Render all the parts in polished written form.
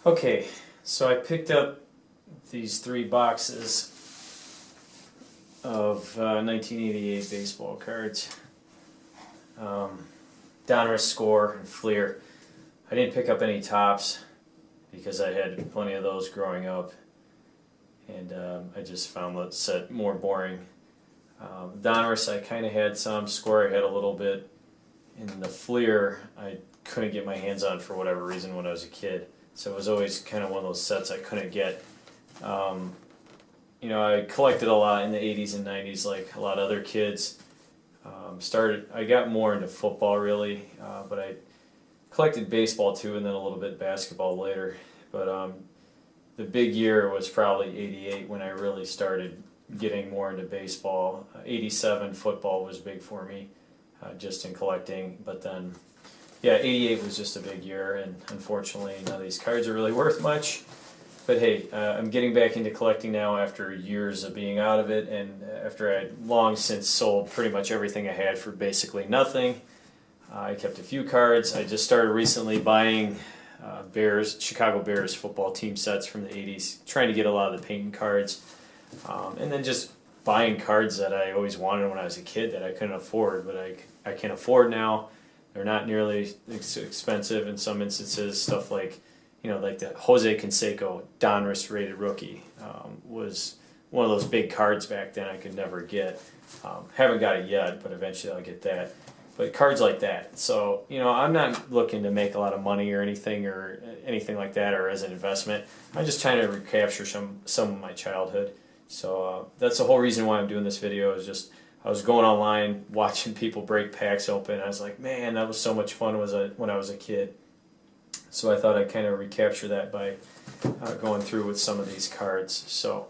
Okay, so I picked up these 3 boxes of 1988 baseball cards. Donruss Score and Fleer. I didn't pick up any tops because I had plenty of those growing up, and I just found that set more boring. Donruss, I kind of had some. Score, I had a little bit. In the Fleer, I couldn't get my hands on for whatever reason when I was a kid. So it was always kind of one of those sets I couldn't get. I collected a lot in the 80s and 90s like a lot of other kids. I got more into football really, but I collected baseball too, and then a little bit basketball later. But the big year was probably 88 when I really started getting more into baseball. 87 football was big for me, just in collecting. But then, yeah, 88 was just a big year, and unfortunately none of these cards are really worth much. But hey, I'm getting back into collecting now after years of being out of it, and after I had long since sold pretty much everything I had for basically nothing. I kept a few cards. I just started recently buying Chicago Bears football team sets from the 80s, trying to get a lot of the painting cards, and then just buying cards that I always wanted when I was a kid that I couldn't afford, but I can afford now. They're not nearly expensive in some instances. Stuff like, like the Jose Canseco Donruss rated rookie was one of those big cards back then I could never get. Haven't got it yet, but eventually I'll get that. But cards like that. So, I'm not looking to make a lot of money or anything like that or as an investment. I'm just trying to recapture some of my childhood. So that's the whole reason why I'm doing this video is just I was going online watching people break packs open. I was like, man, that was so much fun when I was a kid. So I thought I'd kind of recapture that by going through with some of these cards. So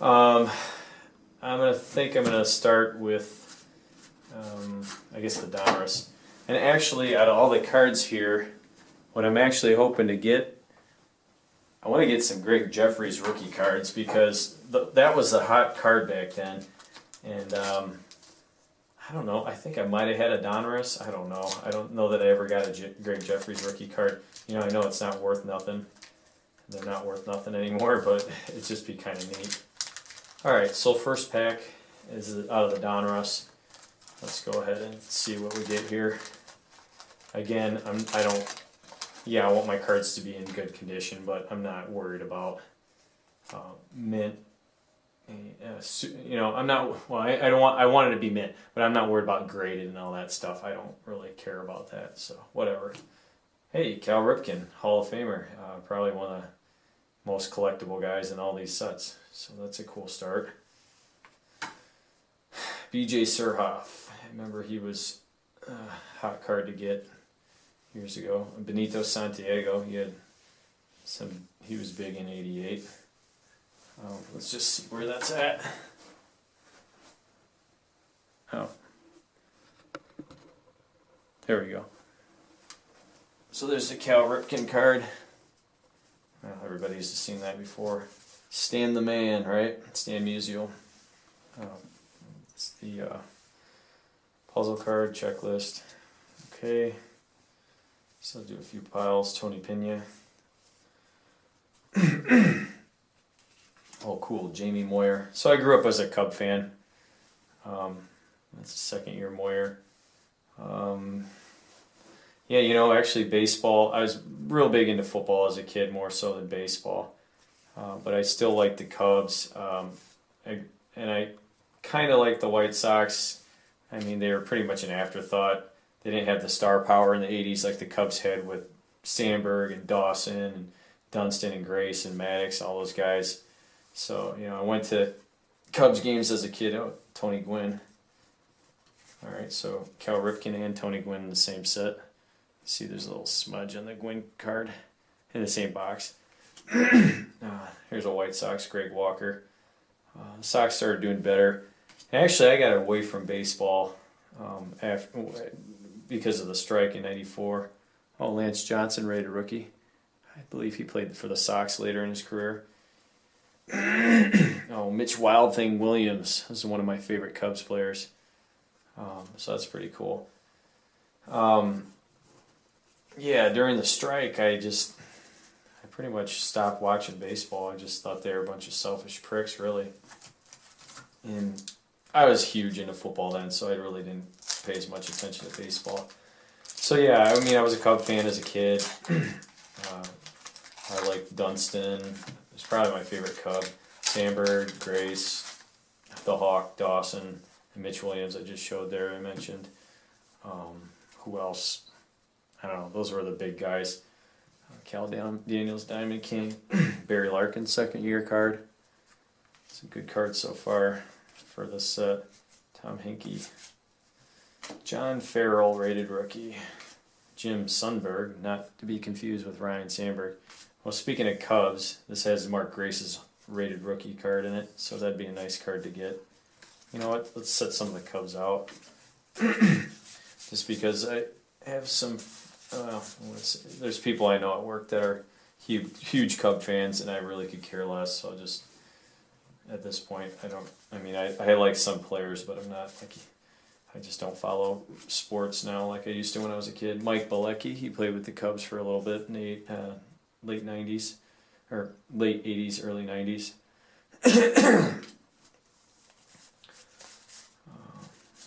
I'm going to start with I guess the Donruss. And actually, out of all the cards here, what I'm actually hoping to get, I want to get some Greg Jeffries rookie cards because that was the hot card back then. And I don't know, I think I might have had a Donruss. I don't know. I don't know that I ever got a Greg Jeffries rookie card. I know it's not worth nothing. They're not worth nothing anymore, but it'd just be kind of neat. Alright, so first pack is out of the Donruss. Let's go ahead and see what we get here. Again, I want my cards to be in good condition, but I'm not worried about mint. I'm not. Well, I don't want. I want it to be mint, but I'm not worried about graded and all that stuff. I don't really care about that. So whatever. Hey, Cal Ripken, Hall of Famer, probably one of the most collectible guys in all these sets. So that's a cool start. B.J. Surhoff. I remember he was a hot card to get years ago. Benito Santiago. He was big in '88. Let's just see where that's at. Oh. There we go. So there's the Cal Ripken card. Well, everybody's seen that before. Stan the Man, right? Stan Musial. It's the puzzle card checklist. Okay. So I'll do a few piles. Tony Pena. Oh, cool. Jamie Moyer. So I grew up as a Cub fan. That's a second-year Moyer. Actually baseball. I was real big into football as a kid, more so than baseball. But I still like the Cubs. And I kind of like the White Sox. I mean, they were pretty much an afterthought. They didn't have the star power in the 80s like the Cubs had with Sandberg and Dawson and Dunston and Grace and Maddox, all those guys. So, I went to Cubs games as a kid. Oh, Tony Gwynn. All right, so Cal Ripken and Tony Gwynn in the same set. See, there's a little smudge on the Gwynn card in the same box. Here's a White Sox, Greg Walker. The Sox started doing better. Actually, I got away from baseball because of the strike in '94. Oh, Lance Johnson, rated rookie. I believe he played for the Sox later in his career. Oh, Mitch Wild Thing Williams is one of my favorite Cubs players. So that's pretty cool. Yeah, during the strike, I pretty much stopped watching baseball. I just thought they were a bunch of selfish pricks, really. And I was huge into football then, so I really didn't pay as much attention to baseball. So yeah, I mean, I was a Cub fan as a kid. I liked Dunston. It was probably my favorite Cub. Sandberg, Grace, the Hawk, Dawson, and Mitch Williams I just showed there, I mentioned. Who else? I don't know. Those were the big guys. Cal Daniels, Diamond King. Barry Larkin, second year card. Some good cards so far for this set. Tom Hinkie. John Farrell, rated rookie. Jim Sundberg, not to be confused with Ryan Sandberg. Well, speaking of Cubs, this has Mark Grace's rated rookie card in it, so that'd be a nice card to get. You know what? Let's set some of the Cubs out. Just because I have some, there's people I know at work that are huge Cub fans, and I really could care less. So just at this point, I like some players, but I'm not like, I just don't follow sports now like I used to when I was a kid. Mike Bilecki, he played with the Cubs for a little bit in the late 90s, or late 80s, early 90s.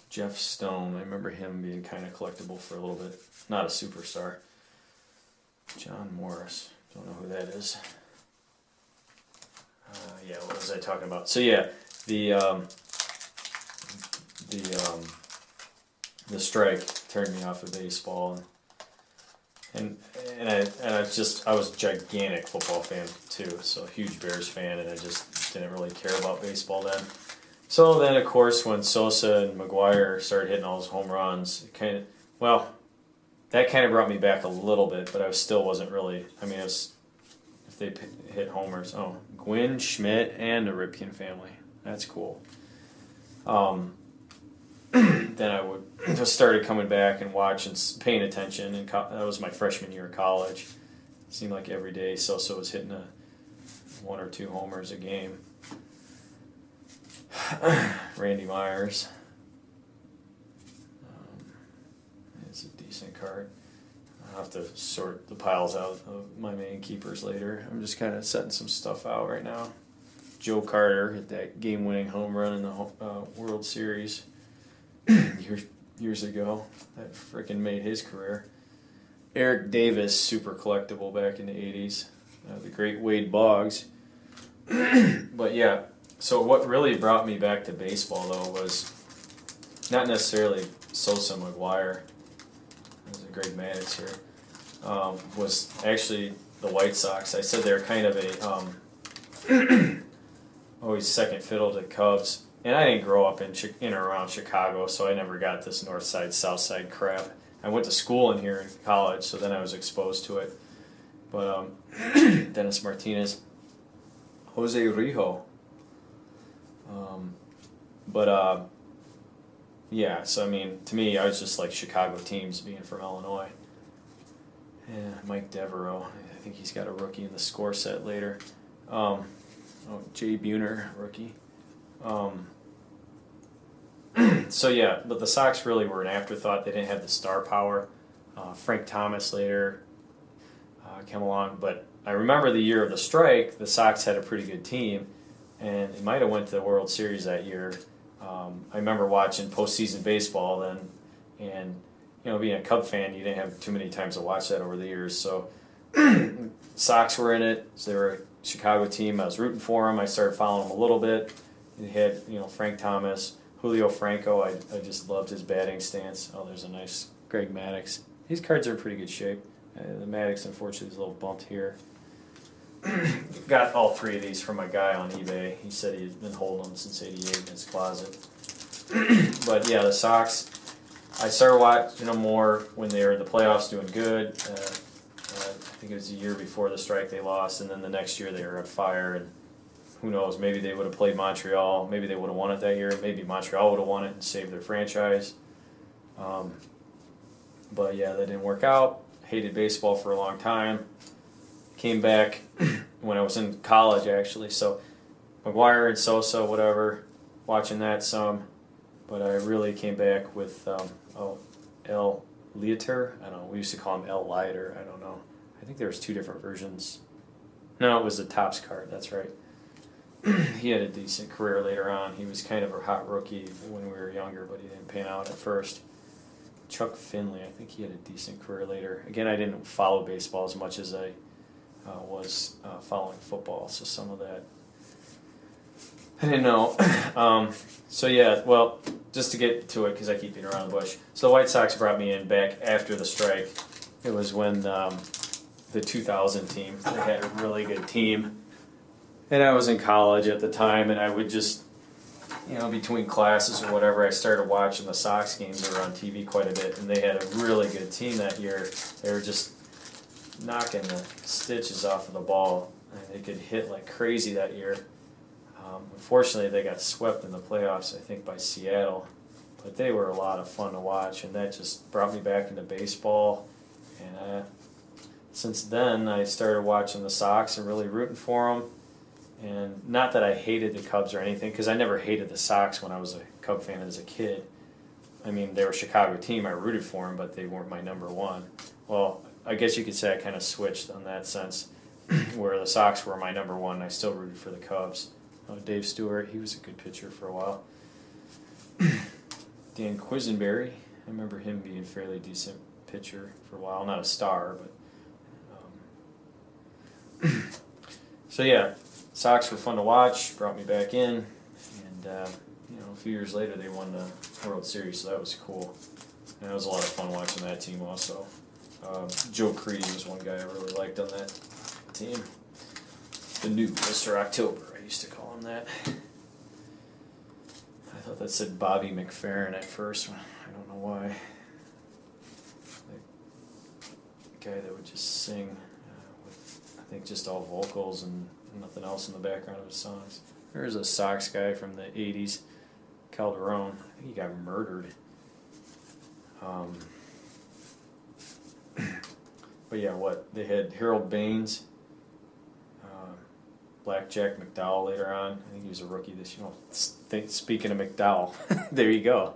Jeff Stone, I remember him being kind of collectible for a little bit. Not a superstar. John Morris, don't know who that is. Yeah, what was I talking about? So yeah, the strike turned me off of baseball, and I was a gigantic football fan too, so a huge Bears fan, and I just didn't really care about baseball then. So then, of course, when Sosa and McGuire started hitting all those home runs, that kind of brought me back a little bit, but I still wasn't really. I mean, if they hit homers, Gwynn, Schmidt, and the Ripken family, that's cool. Then I would just started coming back and watching, paying attention, and that was my freshman year of college. It seemed like every day Sosa was hitting 1 or 2 homers a game. Randy Myers. It's a decent card. I'll have to sort the piles out of my main keepers later. I'm just kind of setting some stuff out right now. Joe Carter hit that game-winning home run in the World Series years ago. That freaking made his career. Eric Davis, super collectible back in the 80s. The great Wade Boggs. But yeah, so what really brought me back to baseball, though, was not necessarily Sosa McGuire. There's a Greg Maddux here. Was actually the White Sox. I said they're kind of a always second fiddle to Cubs. And I didn't grow up in or around Chicago, so I never got this north side, south side crap. I went to school in here in college, so then I was exposed to it. But Dennis Martinez, Jose Rijo. Yeah, so I mean, to me, I was just like Chicago teams being from Illinois. Yeah, Mike Devereaux, I think he's got a rookie in the score set later. Jay Buhner, rookie. So yeah, but the Sox really were an afterthought. They didn't have the star power. Frank Thomas later came along, but I remember the year of the strike, the Sox had a pretty good team, and they might have went to the World Series that year. I remember watching postseason baseball then, and being a Cub fan, you didn't have too many times to watch that over the years. So Sox were in it. So they were a Chicago team. I was rooting for them. I started following them a little bit. They had Frank Thomas, Julio Franco. I just loved his batting stance. Oh, there's a nice Greg Maddux. These cards are in pretty good shape. The Maddux, unfortunately, is a little bumped here. Got all 3 of these from a guy on eBay. He said he had been holding them since '88 in his closet. But yeah, the Sox, I started watching them more when they were in the playoffs doing good. I think it was the year before the strike they lost, and then the next year they were on fire. And who knows, maybe they would have played Montreal. Maybe they would have won it that year. Maybe Montreal would have won it and saved their franchise. But yeah, that didn't work out. Hated baseball for a long time. Came back when I was in college, actually. So McGuire and Sosa, whatever, watching that some. But I really came back with El Leiter. I don't know. We used to call him El Leiter. I don't know. I think there was 2 different versions No, it was the Topps card. That's right. He had a decent career later on. He was kind of a hot rookie when we were younger, but he didn't pan out at first. Chuck Finley, I think he had a decent career later. Again, I didn't follow baseball as much as I was following football, so some of that I didn't know. So yeah, well, just to get to it, because I keep beating around the bush. So the White Sox brought me in back after the strike. It was when the 2000 team, they had a really good team. And I was in college at the time, and I would just, between classes or whatever, I started watching the Sox games. They were on TV quite a bit, and they had a really good team that year. They were just knocking the stitches off of the ball, and they could hit like crazy that year. Unfortunately, they got swept in the playoffs, I think, by Seattle. But they were a lot of fun to watch, and that just brought me back into baseball. And since then, I started watching the Sox and really rooting for them. And not that I hated the Cubs or anything, because I never hated the Sox when I was a Cub fan as a kid. I mean, they were a Chicago team. I rooted for them, but they weren't my number one. Well, I guess you could say I kind of switched on that sense, where the Sox were my number one, and I still rooted for the Cubs. Dave Stewart, he was a good pitcher for a while. Dan Quisenberry, I remember him being a fairly decent pitcher for a while. Not a star, but... So yeah, Sox were fun to watch, brought me back in, and a few years later they won the World Series, so that was cool. And it was a lot of fun watching that team also. Joe Creedy was one guy I really liked on that team. The new Mr. October, I used to call him that. I thought that said Bobby McFerrin at first. I don't know why. The guy that would just sing with, I think, just all vocals and nothing else in the background of his songs. There's a Sox guy from the 80s, Calderon. I think he got murdered. But yeah, they had Harold Baines, Blackjack McDowell later on. I think he was a rookie this year. Speaking of McDowell, there you go.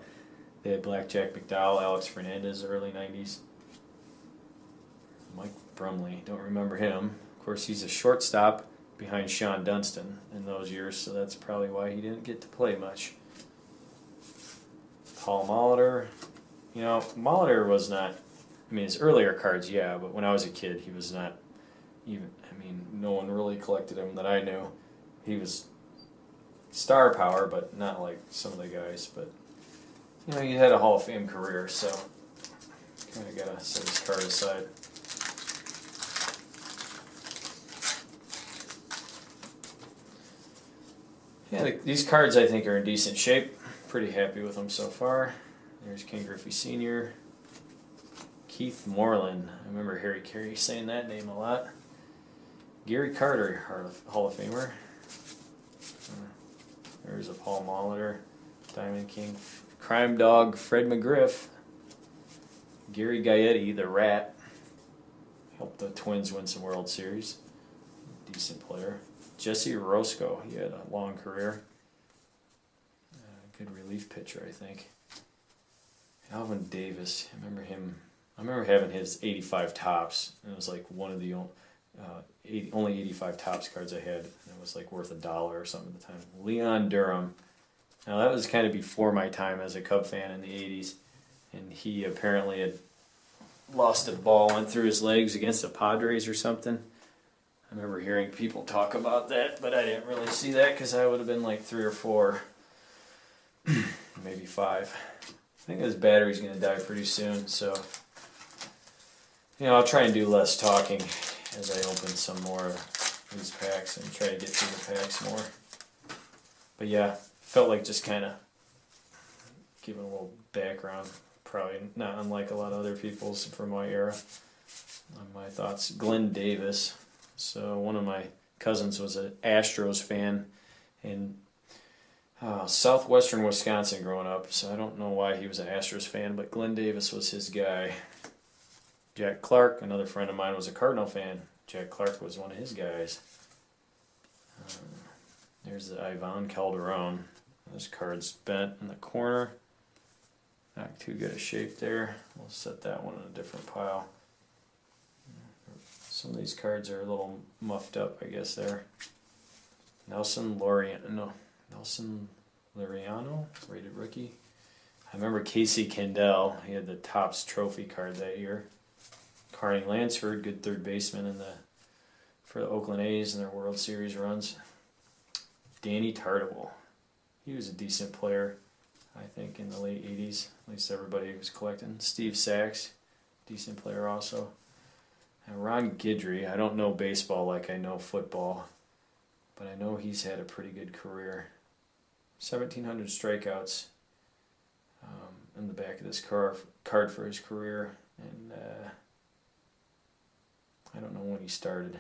They had Blackjack McDowell, Alex Fernandez, early 90s. Mike Brumley, don't remember him. Of course, he's a shortstop behind Sean Dunston in those years, so that's probably why he didn't get to play much. Paul Molitor. Molitor was not, his earlier cards, yeah, but when I was a kid, he was not even, no one really collected him that I knew. He was star power, but not like some of the guys. But, he had a Hall of Fame career, so kind of got to set his card aside. Yeah, these cards I think are in decent shape. Pretty happy with them so far. There's Ken Griffey Sr., Keith Moreland. I remember Harry Carey saying that name a lot. Gary Carter, Hall of Famer. There's a Paul Molitor, Diamond King. Crime Dog, Fred McGriff. Gary Gaetti, the Rat. Helped the Twins win some World Series. Decent player. Jesse Roscoe, he had a long career. Good relief pitcher, I think. Alvin Davis, I remember having his 85 tops, and it was like one of the only 85 tops cards I had, and it was like worth $1 or something at the time. Leon Durham. Now that was kind of before my time as a Cub fan in the 80s, and he apparently had lost a ball, went through his legs against the Padres or something. I remember hearing people talk about that, but I didn't really see that because I would have been like 3 or 4, maybe 5. I think his battery's going to die pretty soon, so I'll try and do less talking as I open some more of these packs and try to get through the packs more. But yeah, felt like just kind of giving a little background, probably not unlike a lot of other people's from my era, on my thoughts. Glenn Davis. So one of my cousins was an Astros fan in southwestern Wisconsin growing up, so I don't know why he was an Astros fan, but Glenn Davis was his guy. Jack Clark, another friend of mine, was a Cardinal fan. Jack Clark was one of his guys. There's the Ivan Calderon. This card's bent in the corner. Not too good a shape there. We'll set that one in a different pile. Some of these cards are a little muffed up, I guess, there. Nelson Laureano, rated rookie. I remember Casey Kendall. He had the Topps Trophy card that year. Carney Lansford, good third baseman for the Oakland A's in their World Series runs. Danny Tartabull. He was a decent player, I think, in the late 80s. At least everybody was collecting. Steve Sachs, decent player also. And Ron Guidry. I don't know baseball like I know football, but I know he's had a pretty good career. 1,700 strikeouts in the back of this card for his career. And I don't know when he started.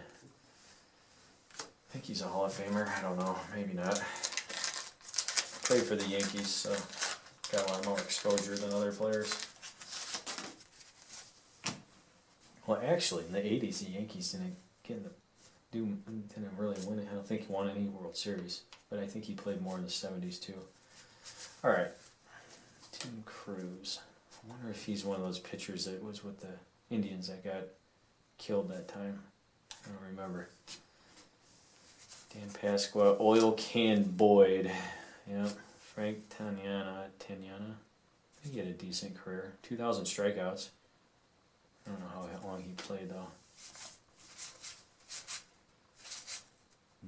I think he's a Hall of Famer. I don't know. Maybe not. Played for the Yankees, so got a lot more exposure than other players. Well, actually, in the 80s, the Yankees didn't really win it. I don't think he won any World Series, but I think he played more in the 70s too. All right, Tim Cruz. I wonder if he's one of those pitchers that was with the Indians that got killed that time. I don't remember. Dan Pasqua, Oil Can Boyd. Yep. Frank Tanyana. I think he had a decent career. 2,000 strikeouts. I don't know how long he played though.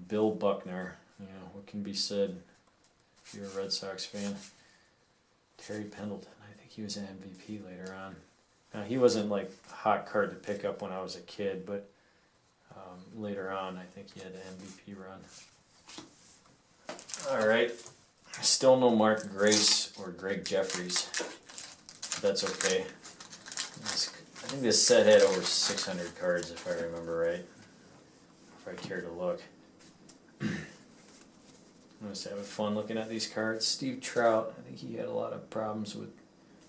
Bill Buckner. What can be said if you're a Red Sox fan? Terry Pendleton. I think he was an MVP later on. Now, he wasn't like a hot card to pick up when I was a kid, but later on I think he had an MVP run. Alright. Still no Mark Grace or Greg Jeffries. That's okay. I think this set had over 600 cards, if I remember right. If I care to look. I'm just having fun looking at these cards. Steve Trout, I think he had a lot of problems with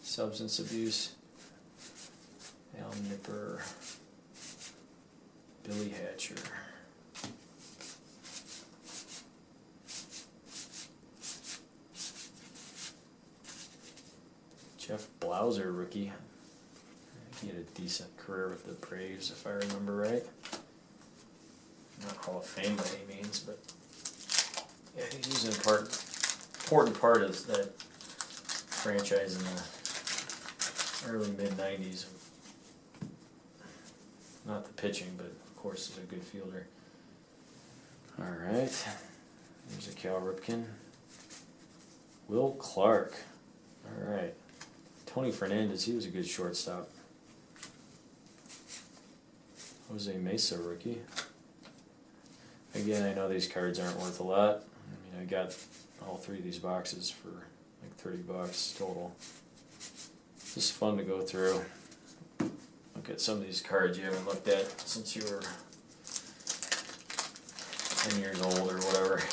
substance abuse. Al Nipper. Billy Hatcher. Jeff Blauser, rookie. He had a decent career with the Braves, if I remember right. Not Hall of Fame by any means, but yeah, I think he was an important part of that franchise in the early mid-90s. Not the pitching, but of course he's a good fielder. All right, there's a Cal Ripken. Will Clark. All right. Tony Fernandez, he was a good shortstop. Jose Mesa, rookie. Again, I know these cards aren't worth a lot. I mean, I got all three of these boxes for like $30 total. Just fun to go through. Look at some of these cards you haven't looked at since you were 10 years old or whatever.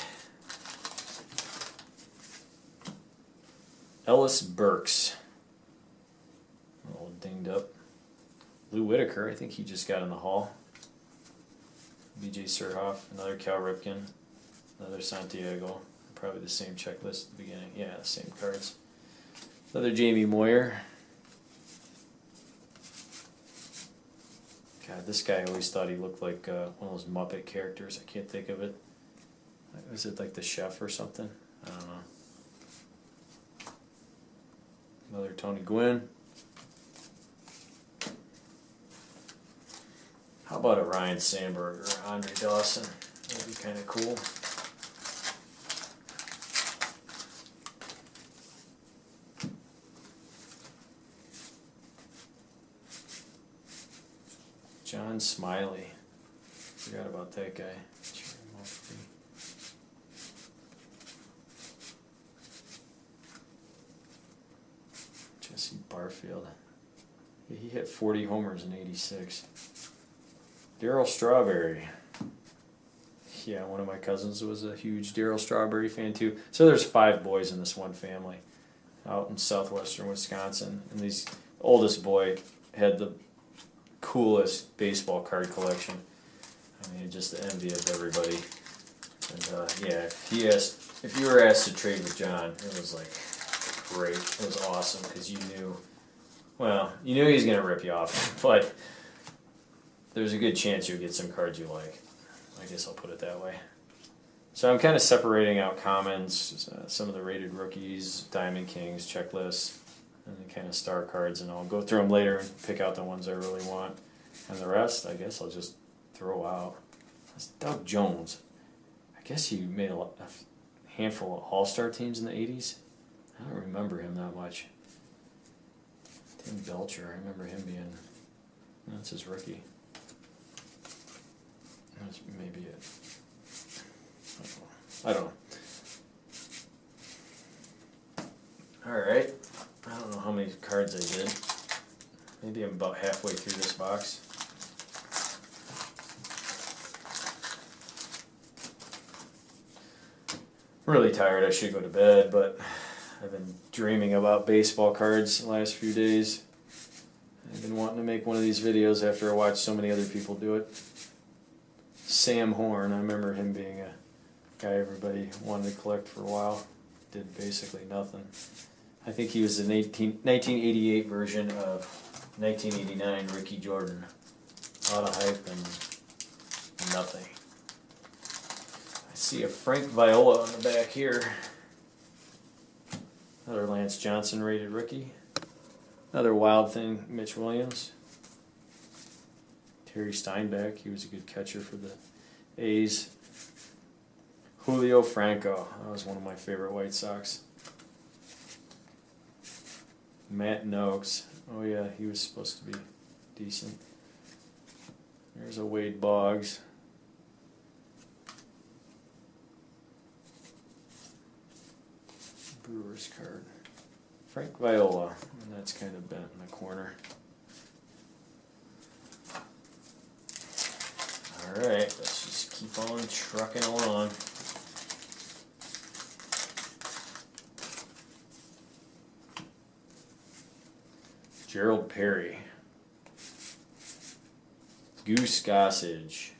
Ellis Burks. A little dinged up. Lou Whitaker, I think he just got in the Hall. B.J. Surhoff, another Cal Ripken, another Santiago. Probably the same checklist at the beginning. Yeah, same cards. Another Jamie Moyer. God, this guy, I always thought he looked like one of those Muppet characters. I can't think of it. Was it like the chef or something? I don't know. Another Tony Gwynn. How about a Ryan Sandberg or Andre Dawson? That'd be kind of cool. John Smiley. Forgot about that guy. Jesse Barfield. He hit 40 homers in '86. Darryl Strawberry. Yeah, one of my cousins was a huge Darryl Strawberry fan too. So there's 5 boys in this one family out in southwestern Wisconsin. And the oldest boy had the coolest baseball card collection. I mean, just the envy of everybody. And yeah, if you were asked to trade with John, it was like great. It was awesome because you knew he was going to rip you off. But there's a good chance you'll get some cards you like. I guess I'll put it that way. So I'm kind of separating out commons, some of the rated rookies, Diamond Kings, checklists, and then kind of star cards, and I'll go through them later and pick out the ones I really want. And the rest, I guess I'll just throw out. That's Doug Jones. I guess he made a handful of all-star teams in the 80s. I don't remember him that much. Tim Belcher, I remember him being... That's his rookie. That's maybe it. I don't know. Alright. I don't know how many cards I did. Maybe I'm about halfway through this box. I'm really tired. I should go to bed, but I've been dreaming about baseball cards the last few days. I've been wanting to make one of these videos after I watched so many other people do it. Sam Horn, I remember him being a guy everybody wanted to collect for a while. Did basically nothing. I think he was the 1988 version of 1989 Ricky Jordan. A lot of hype and nothing. I see a Frank Viola on the back here. Another Lance Johnson rated rookie. Another Wild Thing, Mitch Williams. Terry Steinbeck, he was a good catcher for the A's. Julio Franco, that was one of my favorite White Sox. Matt Noakes, oh yeah, he was supposed to be decent. There's a Wade Boggs. Brewers card. Frank Viola, and that's kind of bent in the corner. Alright, let's just keep on trucking along. Gerald Perry. Goose Gossage.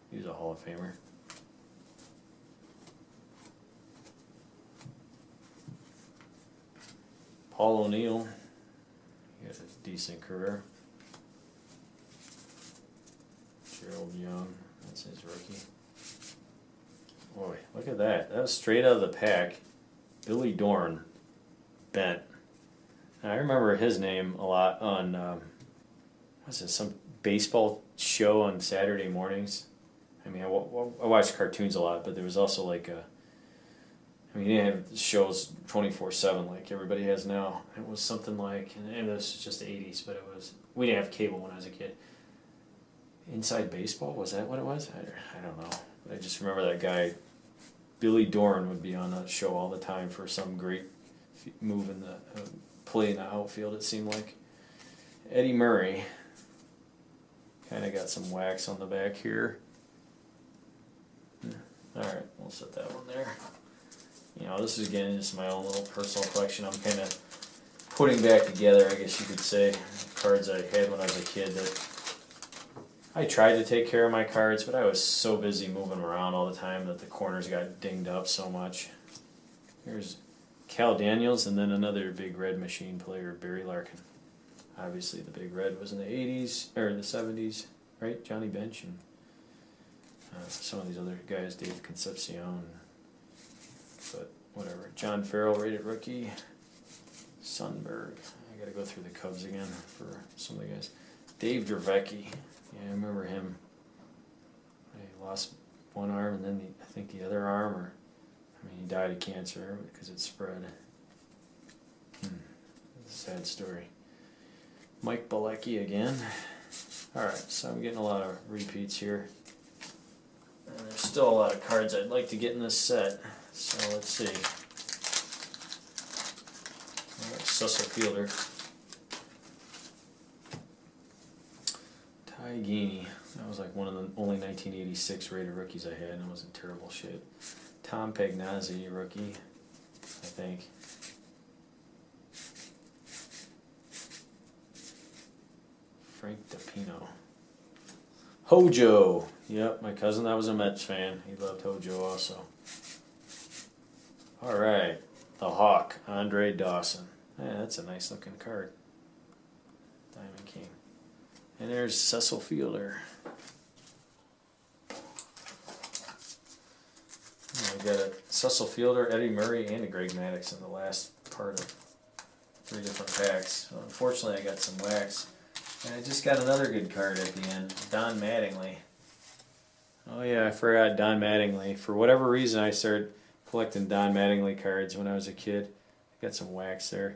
He's a Hall of Famer. Paul O'Neill. He had a decent career. Gerald Young. That's his rookie. Boy, look at that. That was straight out of the pack. Billy Dorn. Bent. I remember his name a lot on, was it some baseball show on Saturday mornings? I mean, I watched cartoons a lot, but there was also like a, I mean, you didn't have shows 24/7 like everybody has now. It was something like, and this was just the 80s, but it was, we didn't have cable when I was a kid. Inside Baseball, was that what it was? I don't know. I just remember that guy, Billy Dorn, would be on that show all the time for some great move in the play in the outfield, it seemed like. Eddie Murray. Kind of got some wax on the back here. Alright, we'll set that one there. You know, this is again just my own little personal collection. I'm kind of putting back together, I guess you could say, cards I had when I was a kid that I tried to take care of my cards, but I was so busy moving around all the time that the corners got dinged up so much. Here's Cal Daniels, and then another Big Red machine player, Barry Larkin. Obviously, the Big Red was in the 80s, or in the 70s, right? Johnny Bench and some of these other guys, Dave Concepcion. But whatever. John Farrell, rated rookie. Sundberg. I got to go through the Cubs again for some of the guys. Dave Dravecki. Yeah, I remember him. He lost one arm and then I think the other arm, or I mean, he died of cancer because it spread. Sad story. Mike Bilecki again. Alright, so I'm getting a lot of repeats here. And there's still a lot of cards I'd like to get in this set. So let's see. Alright, Cecil Fielder. Ty Geeney. That was like one of the only 1986 rated rookies I had, and it was in terrible shape. Tom Pagnazzi, rookie, I think. Frank DePino. Hojo. Yep, my cousin that was a Mets fan. He loved Hojo also. Alright. The Hawk, Andre Dawson. Yeah, that's a nice looking card. Diamond King. And there's Cecil Fielder. We got a Cecil Fielder, Eddie Murray, and a Greg Maddux in the last part of 3 different packs. So unfortunately, I got some wax. And I just got another good card at the end, Don Mattingly. Oh yeah, I forgot Don Mattingly. For whatever reason, I started collecting Don Mattingly cards when I was a kid. I got some wax there.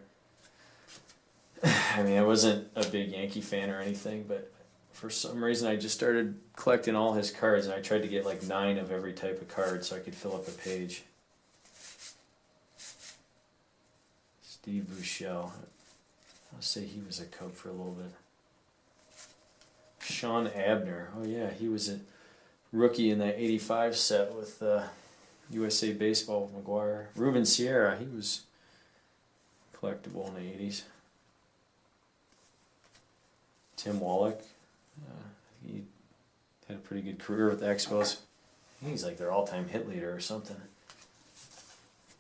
I mean, I wasn't a big Yankee fan or anything, but for some reason I just started collecting all his cards, and I tried to get like 9 of every type of card so I could fill up a page. Steve Buechele. I'll say he was a Cub for a little bit. Sean Abner. Oh yeah, he was a rookie in that 85 set with USA Baseball with McGuire. Ruben Sierra, he was collectible in the 80s. Tim Wallach, he had a pretty good career with the Expos. He's like their all-time hit leader or something.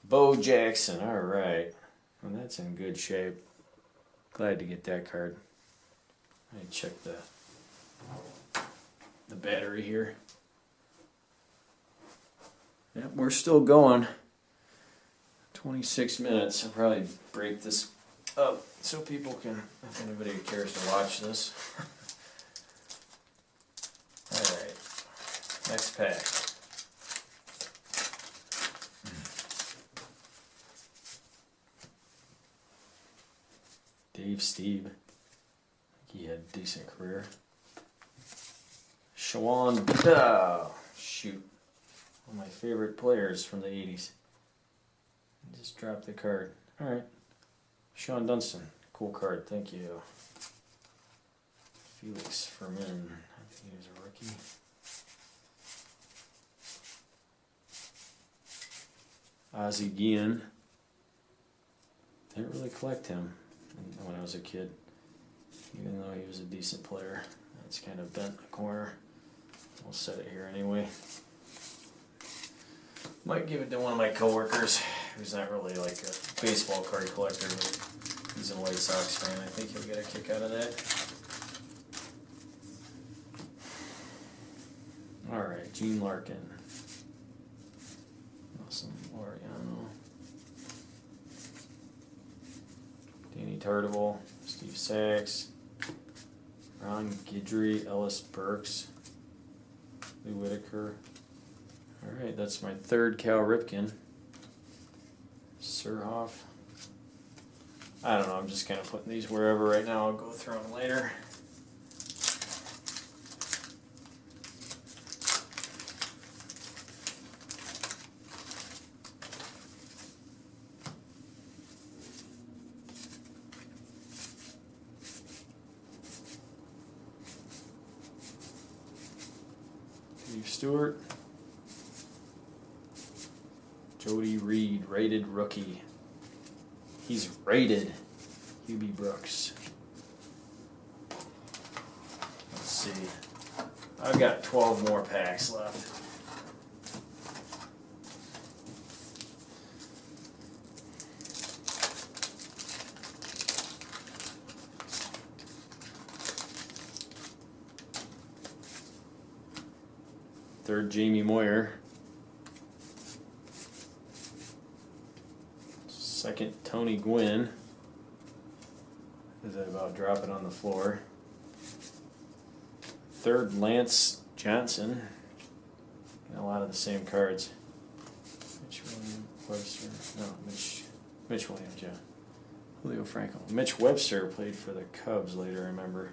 Bo Jackson, all right. Well, that's in good shape. Glad to get that card. I check the battery here. Yep, we're still going. 26 minutes. I'll probably break this up so people can, if anybody cares to watch this. Alright, next pack. Dave Steve. He had a decent career. Shawan, shoot. One of my favorite players from the 80s. Just dropped the card. Alright. Sean Dunston. Cool card. Thank you. Felix Fermin. I think he was a rookie. Ozzie Guillen. Didn't really collect him when I was a kid, even though he was a decent player. It's kind of bent in the corner. We'll set it here anyway. Might give it to one of my coworkers who's not really like a baseball card collector, but he's a White Sox fan. I think he'll get a kick out of that. Alright, Gene Larkin. Nelson Laureano. Danny Tartabull. Steve Sachs. Ron Guidry. Ellis Burks. Lou Whitaker. Alright, that's my third Cal Ripken. Surhoff. I don't know, I'm just kind of putting these wherever right now. I'll go through them later. Steve Stewart. Jody Reed, rated rookie. He's rated. Hubie Brooks. Let's see. I've got 12 more packs left. Third, Jamie Moyer. Second, Tony Gwynn. As I about drop it on the floor. Third, Lance Johnson. And a lot of the same cards. Mitch Webster. No, Mitch Williams, yeah. Julio Franco. Mitch Webster played for the Cubs later, I remember.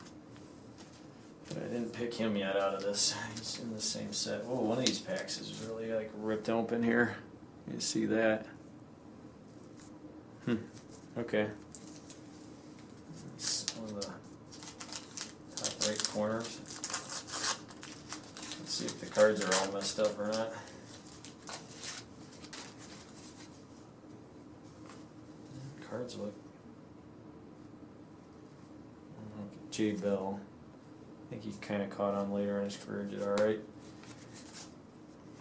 But I didn't pick him yet out of this. He's in the same set. Oh, one of these packs is really like ripped open here. You see that? Okay. It's one of the top right corners. Let's see if the cards are all messed up or not. Cards look. Jay Bell. I think he kind of caught on later in his career, did alright.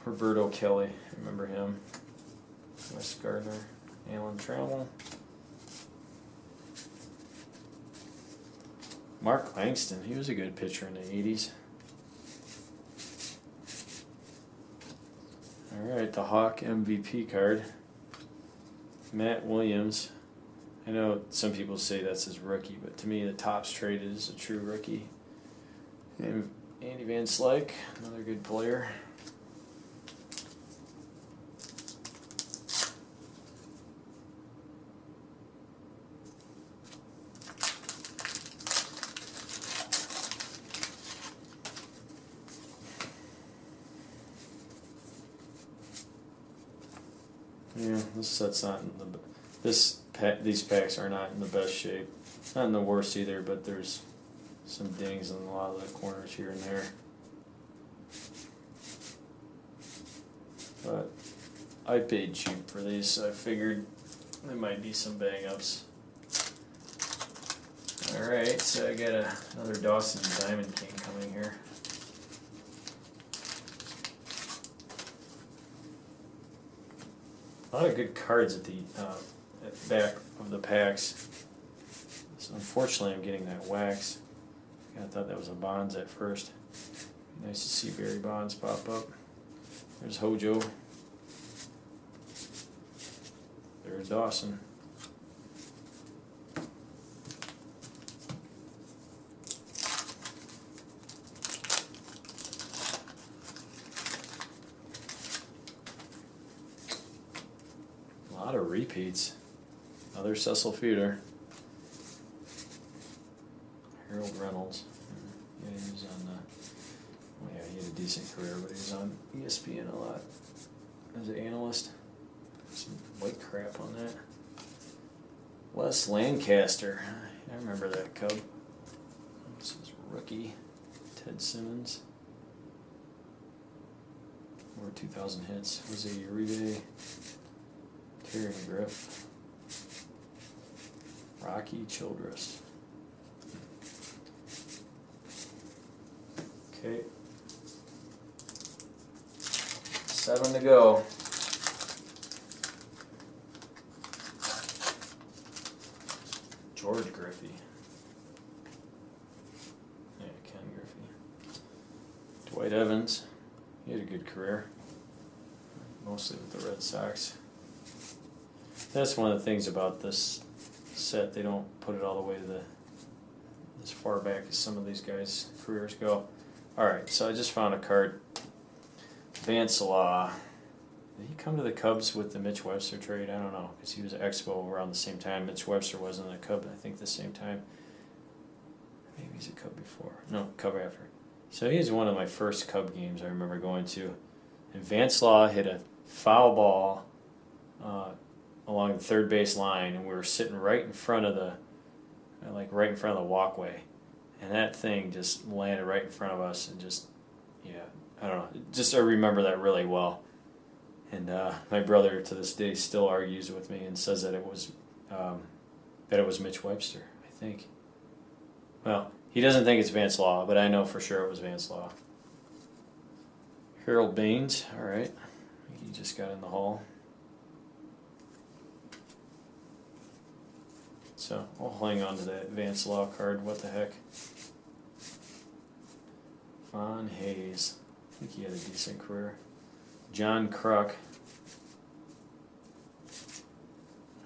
Roberto Kelly, remember him. Wes Gardner. Alan Trammell. Mark Langston, he was a good pitcher in the 80s. Alright, the Hawk MVP card. Matt Williams. I know some people say that's his rookie, but to me the Topps trade is a true rookie. And Andy Van Slyke, another good player. Yeah, this set's not in the these packs are not in the best shape. Not in the worst either, but there's some dings in a lot of the corners here and there. But I paid cheap for these, so I figured there might be some bang ups. Alright, so I got another Dawson Diamond King coming here. A lot of good cards at the back of the packs. So unfortunately, I'm getting that wax. I thought that was a Bonds at first. Nice to see Barry Bonds pop up. There's Hojo. There's Dawson. A lot of repeats. Another Cecil Fielder. Harold Reynolds. Yeah, he was on well, yeah, he had a decent career, but he was on ESPN a lot as an analyst. Some white crap on that. Les Lancaster. I remember that Cub. This is rookie. Ted Simmons. Over 2,000 hits. Jose Uribe. Terry Griff. Rocky Childress. Okay. 7 to go. George Griffey. Yeah, Ken Griffey. Dwight Evans. He had a good career. Mostly with the Red Sox. That's one of the things about this set. They don't put it all the way to as far back as some of these guys' careers go. Alright, so I just found a card. Vance Law. Did he come to the Cubs with the Mitch Webster trade? I don't know, because he was at Expo around the same time. Mitch Webster wasn't a Cub, I think, the same time. Maybe he's a Cub before. No, Cub after. So he's one of my first Cub games I remember going to. And Vance Law hit a foul ball along the third base line, and we were sitting right in front of the walkway. And that thing just landed right in front of us, and just, yeah, I don't know. Just I remember that really well. And my brother to this day still argues with me and says that it was Mitch Webster, I think. Well, he doesn't think it's Vance Law, but I know for sure it was Vance Law. Harold Baines, all right. He just got in the Hall. So I'll hang on to that Vance Law card. What the heck? Von Hayes. I think he had a decent career. John Kruk.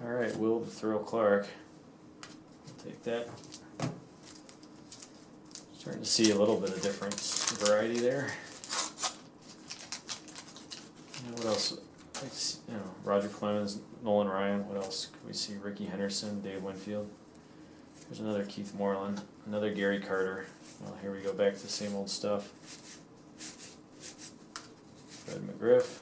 All right, Will the Thrill Clark. I'll take that. Starting to see a little bit of different variety there. What else? Roger Clemens, Nolan Ryan. What else could we see? Ricky Henderson, Dave Winfield. There's another Keith Moreland, another Gary Carter. Well, here we go back to the same old stuff. Fred McGriff.